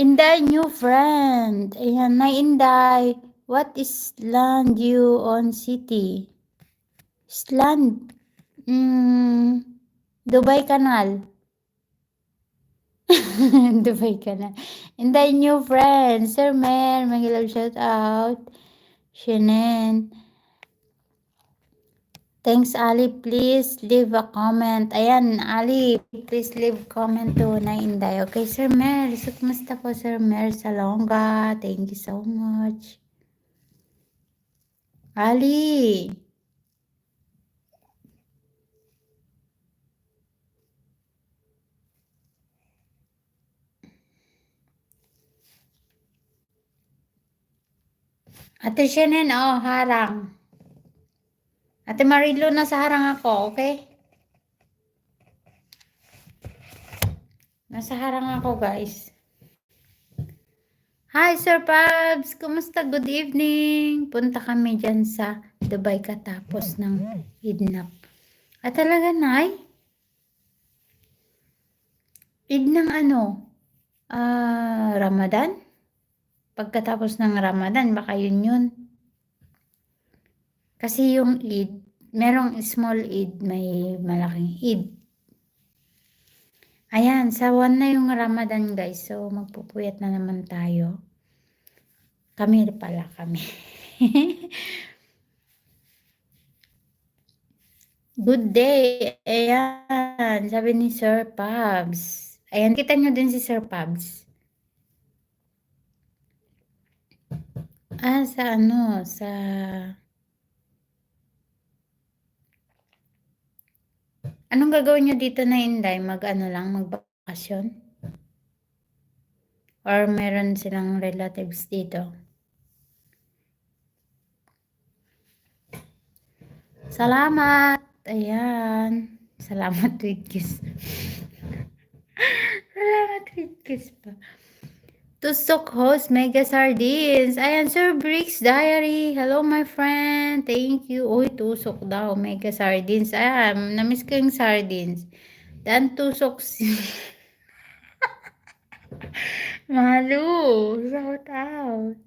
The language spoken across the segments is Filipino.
Inday, new friend. Ayan, na Inday. What is land you on city? Island. Dubai Canal. Dubai Canal. Inday, new friend. Sir Mer, mag-love shout out. Shenen. Thanks, Ali. Please leave a comment. Ayan, Ali, please leave comment to na Inday. Okay, Sir Mer. So, kumusta po, Sir Mer Salonga? Thank you so much. Ali. Ate Shenen, oh, harang. Ate Marilo, nasa harang ako, okay? Nasa harang ako, guys. Hi, Sir Pabs! Kumusta? Good evening! Punta kami dyan sa Dubai katapos ng idnap. At talaga, Nay? Id ng ano? Ramadan? Pagkatapos ng Ramadan, baka yun. Kasi yung Eid, merong small Eid, may malaking Eid. Ayan, sawan na yung Ramadan, guys. So, magpupuyat na naman tayo. Kami pala, kami. Good day. Ayan, sabi ni Sir Pabs. Ayan, kita nyo din si Sir Pabs. Sa ano, sa... Anong gagawin nyo dito na Inday? Mag-ano lang, magbakasyon? Or meron silang relatives dito? Salamat! Ayan. Salamat with kiss. Salamat with kiss pa. Tusok host, Mega Sardines. Ayan, Sir Bricks Diary. Hello, my friend. Thank you. Uy, tusok daw, Mega Sardines. Ayan, namiss ko yung sardines. Dan tusok si... Malu. Shout out.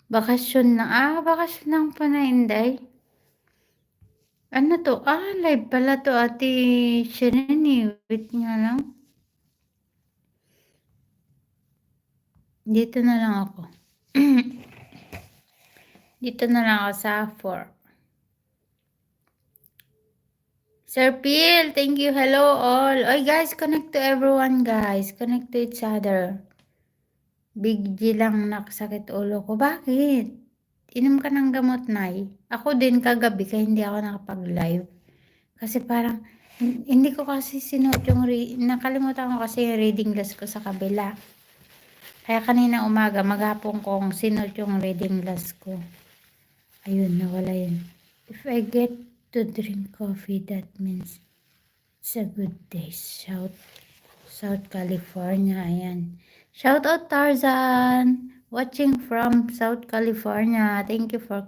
Bakasyon na. Bakasyon lang pa na, Inday. Ano to? Live pala to, Ate Shireni. Wait nga lang. Dito na lang ako. Dito na lang ako sa 4. Sir Phil, thank you. Hello all. Oy guys, connect to everyone guys. Connect to each other. Big G lang nakasakit ulo ko. Bakit? Inom ka ng gamot, Nay. Ako din kagabi kaya hindi ako nakapag-live. Kasi parang, hindi ko kasi sinuot yung, nakalimutan ko kasi yung reading glass ko sa kabila. Kaya kanina umaga, maghapon kong sinuot yung reading glass ko. Ayun, nawala yun. If I get to drink coffee, that means it's a good day. South California, ayan. Shout out Tarzan, watching from South California. Thank you for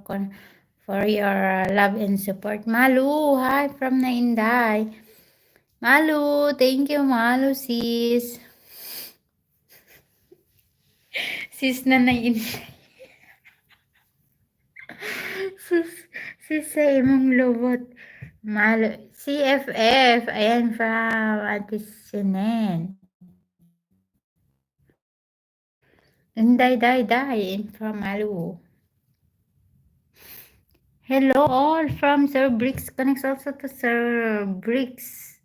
your love and support. Malu, hi from Nainday. Malu, thank you Malu sis. Sis na Nainday. sis sa imong lubot. Malu, CFF, ayan from Ate Sinen. Inday, from Malu. Hello all from Sir Bricks. Connects also to Sir Bricks.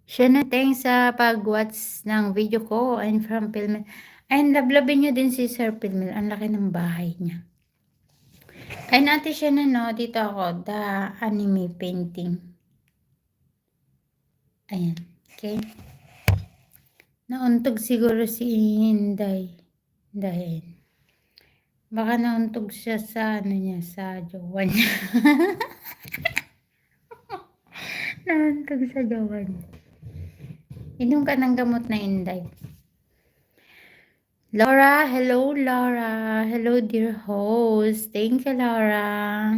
Shana, thanks sa pag-watch ng video ko and from Pilmel. And lablabin nyo din si Sir Pilmel. Ang laki ng bahay niya. Ay natin siya na no. Dito ako. The anime painting. Ayan. Okay. Nauntog siguro si Inday. Dahil. Baka nauntog siya sa ano niya. Sa jowa niya. Nauntog sa jowa niya. Inom ka ng gamot na Inday. Laura, hello Laura. Hello dear host. Thank you Laura.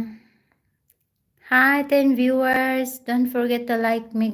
Hi 10 viewers. Don't forget to like me